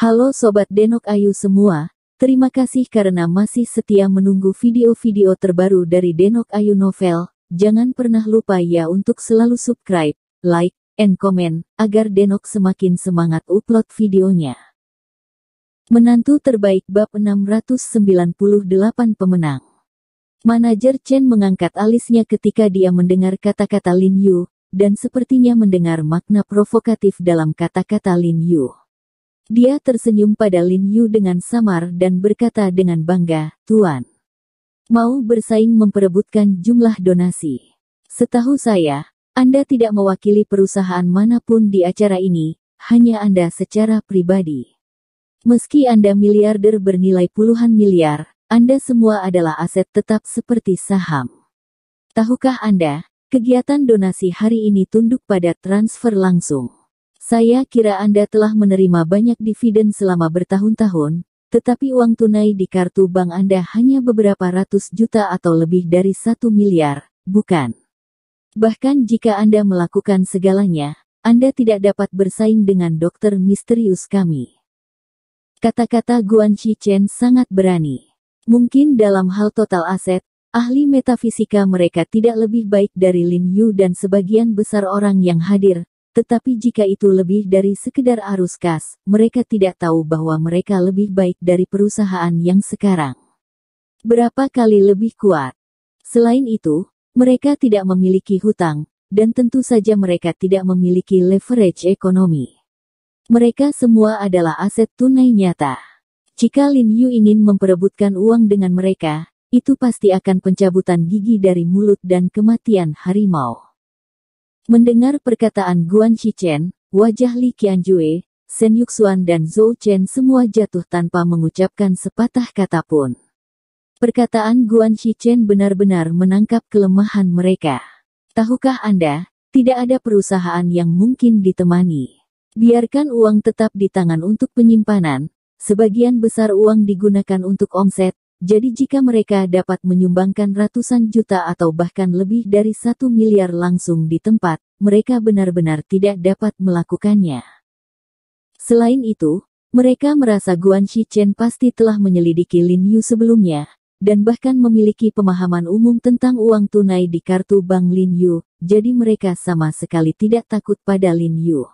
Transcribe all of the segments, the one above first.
Halo Sobat Denok Ayu semua, terima kasih karena masih setia menunggu video-video terbaru dari Denok Ayu Novel. Jangan pernah lupa ya untuk selalu subscribe, like, and comment, agar Denok semakin semangat upload videonya. Menantu terbaik bab 698 pemenang. Manajer Chen mengangkat alisnya ketika dia mendengar kata-kata Lin Yu, dan sepertinya mendengar makna provokatif dalam kata-kata Lin Yu. Dia tersenyum pada Lin Yu dengan samar dan berkata dengan bangga, "Tuan, mau bersaing memperebutkan jumlah donasi. Setahu saya, Anda tidak mewakili perusahaan manapun di acara ini, hanya Anda secara pribadi. Meski Anda miliarder bernilai puluhan miliar, Anda semua adalah aset tetap seperti saham. Tahukah Anda, kegiatan donasi hari ini tunduk pada transfer langsung. Saya kira Anda telah menerima banyak dividen selama bertahun-tahun, tetapi uang tunai di kartu bank Anda hanya beberapa ratus juta atau lebih dari 1 miliar, bukan? Bahkan jika Anda melakukan segalanya, Anda tidak dapat bersaing dengan dokter misterius kami." Kata-kata Guan Shichen sangat berani. Mungkin dalam hal total aset, ahli metafisika mereka tidak lebih baik dari Lin Yu dan sebagian besar orang yang hadir. Tetapi jika itu lebih dari sekedar arus kas, mereka tidak tahu bahwa mereka lebih baik dari perusahaan yang sekarang berapa kali lebih kuat. Selain itu, mereka tidak memiliki hutang, dan tentu saja mereka tidak memiliki leverage ekonomi. Mereka semua adalah aset tunai nyata. Jika Lin Yu ingin memperebutkan uang dengan mereka, itu pasti akan pencabutan gigi dari mulut dan kematian harimau. Mendengar perkataan Guan Shichen, wajah Li Qianjue, Shen Yuxuan dan Zhou Chen semua jatuh tanpa mengucapkan sepatah kata pun. Perkataan Guan Shichen benar-benar menangkap kelemahan mereka. Tahukah Anda, tidak ada perusahaan yang mungkin ditemani. Biarkan uang tetap di tangan untuk penyimpanan, sebagian besar uang digunakan untuk omset. Jadi jika mereka dapat menyumbangkan ratusan juta atau bahkan lebih dari 1 miliar langsung di tempat, mereka benar-benar tidak dapat melakukannya. Selain itu, mereka merasa Guan Shichen pasti telah menyelidiki Lin Yu sebelumnya, dan bahkan memiliki pemahaman umum tentang uang tunai di kartu bank Lin Yu, jadi mereka sama sekali tidak takut pada Lin Yu.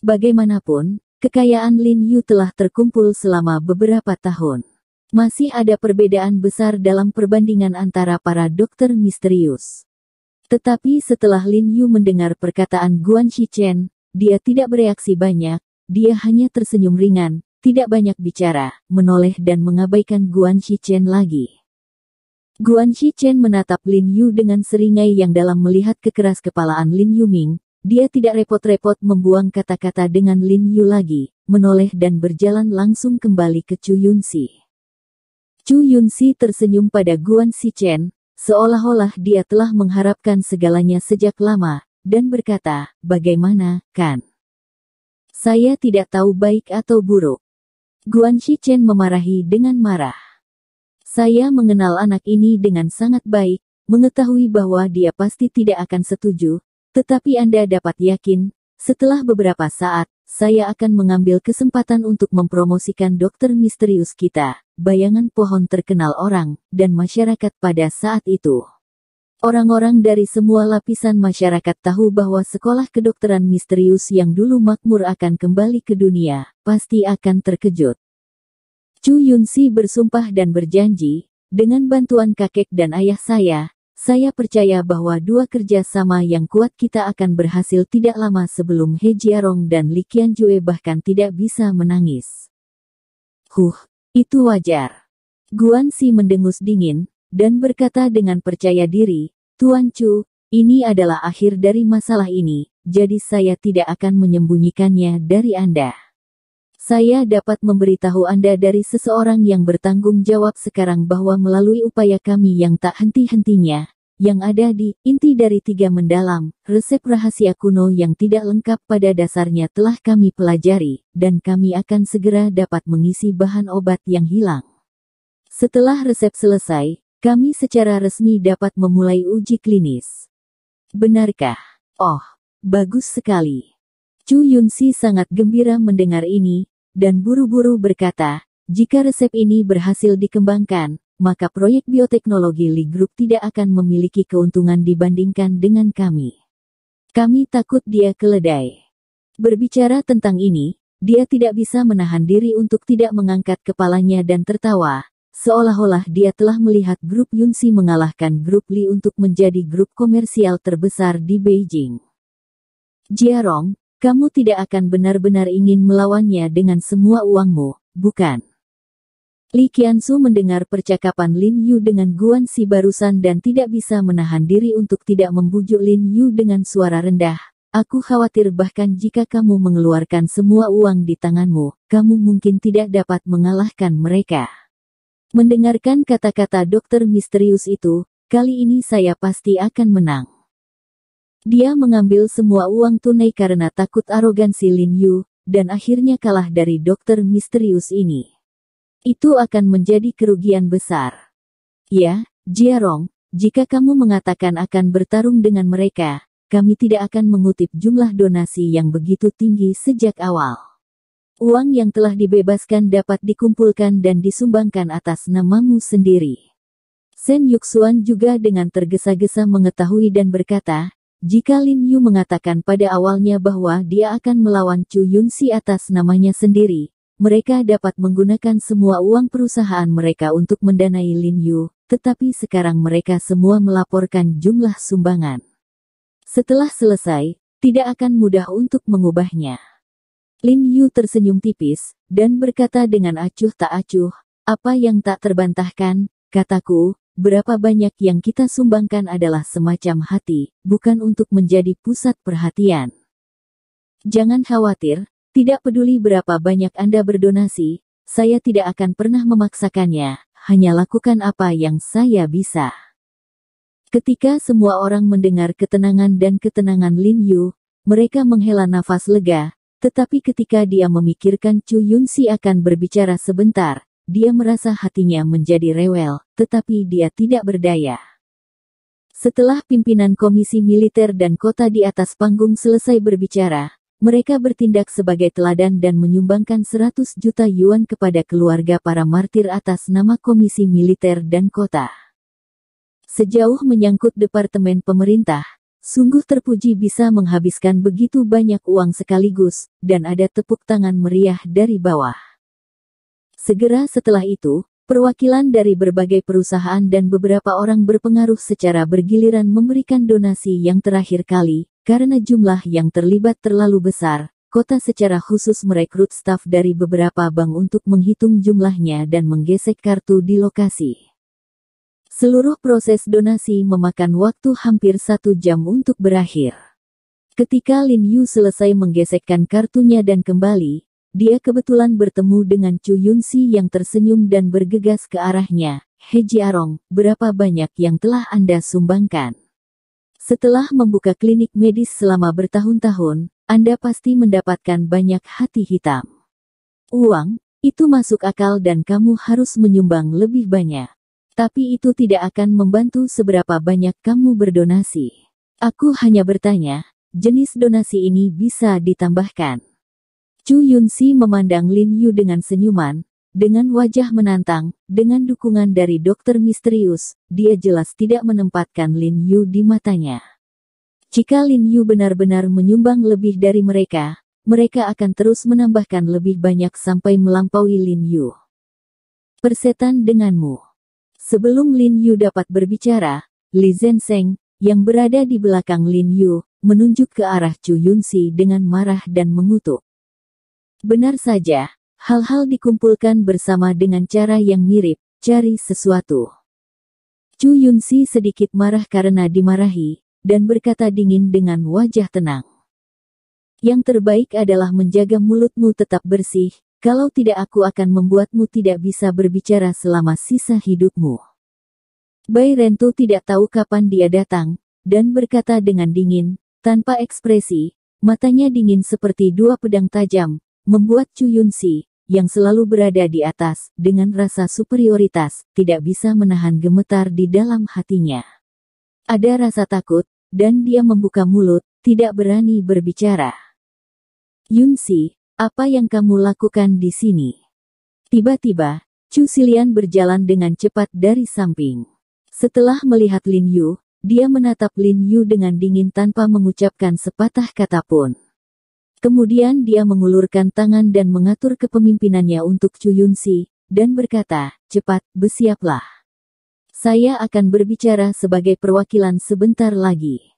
Bagaimanapun, kekayaan Lin Yu telah terkumpul selama beberapa tahun. Masih ada perbedaan besar dalam perbandingan antara para dokter misterius. Tetapi setelah Lin Yu mendengar perkataan Guan Shichen, dia tidak bereaksi banyak, dia hanya tersenyum ringan, tidak banyak bicara, menoleh dan mengabaikan Guan Shichen lagi. Guan Shichen menatap Lin Yu dengan seringai yang dalam melihat kekeras-kepalaan Lin Yuming, dia tidak repot-repot membuang kata-kata dengan Lin Yu lagi, menoleh dan berjalan langsung kembali ke Chu Yunxi. Chu Yunxi tersenyum pada Guan Shichen, seolah-olah dia telah mengharapkan segalanya sejak lama, dan berkata, "Bagaimana, kan? Saya tidak tahu baik atau buruk." Guan Shichen memarahi dengan marah. "Saya mengenal anak ini dengan sangat baik, mengetahui bahwa dia pasti tidak akan setuju, tetapi Anda dapat yakin, setelah beberapa saat, saya akan mengambil kesempatan untuk mempromosikan dokter misterius kita, bayangan pohon terkenal orang, dan masyarakat pada saat itu. Orang-orang dari semua lapisan masyarakat tahu bahwa sekolah kedokteran misterius yang dulu makmur akan kembali ke dunia, pasti akan terkejut." Chu Yunxi bersumpah dan berjanji, "Dengan bantuan kakek dan ayah saya percaya bahwa dua kerja sama yang kuat kita akan berhasil tidak lama sebelum He Jiarong dan Li Qianjue bahkan tidak bisa menangis." Itu wajar. Guan Xi mendengus dingin, dan berkata dengan percaya diri, "Tuan Chu, ini adalah akhir dari masalah ini, jadi saya tidak akan menyembunyikannya dari Anda. Saya dapat memberitahu Anda dari seseorang yang bertanggung jawab sekarang bahwa melalui upaya kami yang tak henti-hentinya, yang ada di inti dari 3 mendalam, resep rahasia kuno yang tidak lengkap pada dasarnya telah kami pelajari, dan kami akan segera dapat mengisi bahan obat yang hilang. Setelah resep selesai, kami secara resmi dapat memulai uji klinis." "Benarkah?" "Oh, bagus sekali." Chu Yunxi sangat gembira mendengar ini. dan buru-buru berkata, jika resep ini berhasil dikembangkan, maka proyek bioteknologi Li Group tidak akan memiliki keuntungan dibandingkan dengan kami. Kami takut dia keledai. Berbicara tentang ini, dia tidak bisa menahan diri untuk tidak mengangkat kepalanya dan tertawa, seolah-olah dia telah melihat grup Yunxi mengalahkan grup Li untuk menjadi grup komersial terbesar di Beijing. Jiarong, kamu tidak akan benar-benar ingin melawannya dengan semua uangmu, bukan? Li Qiansu mendengar percakapan Lin Yu dengan Guan Xi barusan dan tidak bisa menahan diri untuk tidak membujuk Lin Yu dengan suara rendah. Aku khawatir bahkan jika kamu mengeluarkan semua uang di tanganmu, kamu mungkin tidak dapat mengalahkan mereka. Mendengarkan kata-kata dokter misterius itu, kali ini saya pasti akan menang. Dia mengambil semua uang tunai karena takut arogansi Lin Yu, dan akhirnya kalah dari dokter misterius ini. Itu akan menjadi kerugian besar. Ya, Jiarong, jika kamu mengatakan akan bertarung dengan mereka, kami tidak akan mengutip jumlah donasi yang begitu tinggi sejak awal. Uang yang telah dibebaskan dapat dikumpulkan dan disumbangkan atas namamu sendiri. Shen Yuxuan juga dengan tergesa-gesa mengetahui dan berkata, jika Lin Yu mengatakan pada awalnya bahwa dia akan melawan Chu Yunxi atas namanya sendiri, mereka dapat menggunakan semua uang perusahaan mereka untuk mendanai Lin Yu, tetapi sekarang mereka semua melaporkan jumlah sumbangan. Setelah selesai, tidak akan mudah untuk mengubahnya. Lin Yu tersenyum tipis, dan berkata dengan acuh tak acuh, apa yang tak terbantahkan, kataku, berapa banyak yang kita sumbangkan adalah semacam hati, bukan untuk menjadi pusat perhatian. Jangan khawatir. Tidak peduli berapa banyak Anda berdonasi, saya tidak akan pernah memaksakannya, hanya lakukan apa yang saya bisa. Ketika semua orang mendengar ketenangan dan ketenangan Lin Yu, mereka menghela nafas lega, tetapi ketika dia memikirkan Chu Yunxi akan berbicara sebentar, dia merasa hatinya menjadi rewel, tetapi dia tidak berdaya. Setelah pimpinan komisi militer dan kota di atas panggung selesai berbicara, mereka bertindak sebagai teladan dan menyumbangkan 100 juta yuan kepada keluarga para martir atas nama komisi militer dan kota. Sejauh menyangkut departemen pemerintah, sungguh terpuji bisa menghabiskan begitu banyak uang sekaligus, dan ada tepuk tangan meriah dari bawah. Segera setelah itu, perwakilan dari berbagai perusahaan dan beberapa orang berpengaruh secara bergiliran memberikan donasi yang terakhir kali. Karena jumlah yang terlibat terlalu besar, kota secara khusus merekrut staf dari beberapa bank untuk menghitung jumlahnya dan menggesek kartu di lokasi. Seluruh proses donasi memakan waktu hampir 1 jam untuk berakhir. Ketika Lin Yu selesai menggesekkan kartunya dan kembali, dia kebetulan bertemu dengan Chu Yunxi yang tersenyum dan bergegas ke arahnya. He Jiarong, berapa banyak yang telah Anda sumbangkan? Setelah membuka klinik medis selama bertahun-tahun, Anda pasti mendapatkan banyak hati hitam. Uang, itu masuk akal dan kamu harus menyumbang lebih banyak. Tapi itu tidak akan membantu seberapa banyak kamu berdonasi. Aku hanya bertanya, jenis donasi ini bisa ditambahkan. Chu Yunxi memandang Lin Yu dengan senyuman, dengan wajah menantang, dengan dukungan dari dokter misterius, dia jelas tidak menempatkan Lin Yu di matanya. Jika Lin Yu benar-benar menyumbang lebih dari mereka, mereka akan terus menambahkan lebih banyak sampai melampaui Lin Yu. Persetan denganmu. Sebelum Lin Yu dapat berbicara, Li Zhensheng, yang berada di belakang Lin Yu, menunjuk ke arah Chu Yunxi dengan marah dan mengutuk. Benar saja. Hal-hal dikumpulkan bersama dengan cara yang mirip, cari sesuatu. Chu Yunxi sedikit marah karena dimarahi, dan berkata dingin dengan wajah tenang. Yang terbaik adalah menjaga mulutmu tetap bersih, kalau tidak aku akan membuatmu tidak bisa berbicara selama sisa hidupmu. Bai Rento tidak tahu kapan dia datang, dan berkata dengan dingin, tanpa ekspresi, matanya dingin seperti 2 pedang tajam, membuat Chu Yunxi, yang selalu berada di atas, dengan rasa superioritas, tidak bisa menahan gemetar di dalam hatinya. Ada rasa takut, dan dia membuka mulut, tidak berani berbicara. Yunxi, Apa yang kamu lakukan di sini? Tiba-tiba, Chu Xilian berjalan dengan cepat dari samping. Setelah melihat Lin Yu, dia menatap Lin Yu dengan dingin tanpa mengucapkan sepatah kata pun. Kemudian dia mengulurkan tangan dan mengatur kepemimpinannya untuk Chu Yunxi, dan berkata, cepat, bersiaplah. Saya akan berbicara sebagai perwakilan sebentar lagi.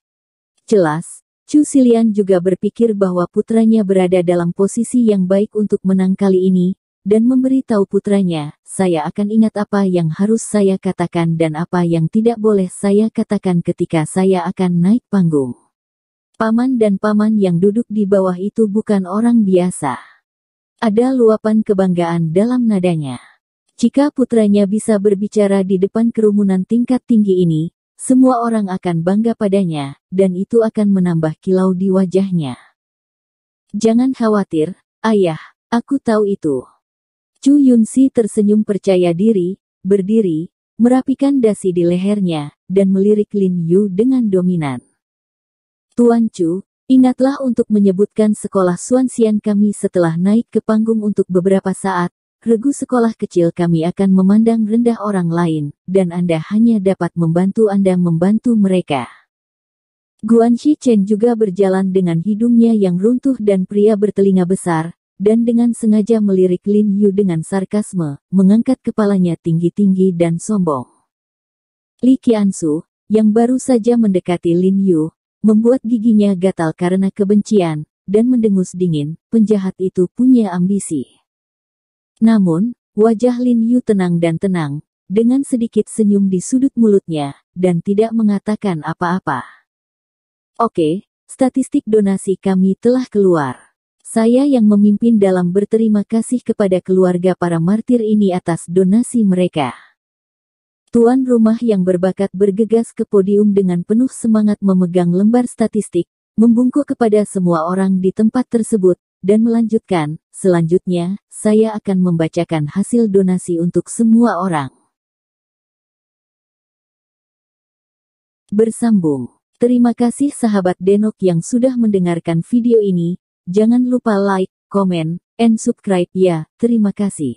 Jelas, Chu Xilian juga berpikir bahwa putranya berada dalam posisi yang baik untuk menang kali ini, dan memberitahu putranya, saya akan ingat apa yang harus saya katakan dan apa yang tidak boleh saya katakan ketika saya akan naik panggung. Paman dan paman yang duduk di bawah itu bukan orang biasa. Ada luapan kebanggaan dalam nadanya. Jika putranya bisa berbicara di depan kerumunan tingkat tinggi ini, semua orang akan bangga padanya, dan itu akan menambah kilau di wajahnya. Jangan khawatir, ayah, aku tahu itu. Chu Yunxi tersenyum percaya diri, berdiri, merapikan dasi di lehernya, dan melirik Lin Yu dengan dominan. Tuan Chu, ingatlah untuk menyebutkan sekolah Xuanxian kami setelah naik ke panggung untuk beberapa saat. Regu sekolah kecil kami akan memandang rendah orang lain, dan Anda hanya dapat membantu Anda membantu mereka. Guanxi Chen juga berjalan dengan hidungnya yang runtuh dan pria bertelinga besar, dan dengan sengaja melirik Lin Yu dengan sarkasme, mengangkat kepalanya tinggi-tinggi dan sombong. Li Qiansu, yang baru saja mendekati Lin Yu, membuat giginya gatal karena kebencian, dan mendengus dingin, penjahat itu punya ambisi. Namun, wajah Lin Yu tenang dan tenang, dengan sedikit senyum di sudut mulutnya, dan tidak mengatakan apa-apa. Oke, statistik donasi kami telah keluar. Saya yang memimpin dalam berterima kasih kepada keluarga para martir ini atas donasi mereka. Tuan rumah yang berbakat bergegas ke podium dengan penuh semangat memegang lembar statistik, membungkuk kepada semua orang di tempat tersebut, dan melanjutkan, selanjutnya, saya akan membacakan hasil donasi untuk semua orang. Bersambung. Terima kasih sahabat Denok yang sudah mendengarkan video ini, jangan lupa like, komen, and subscribe ya, terima kasih.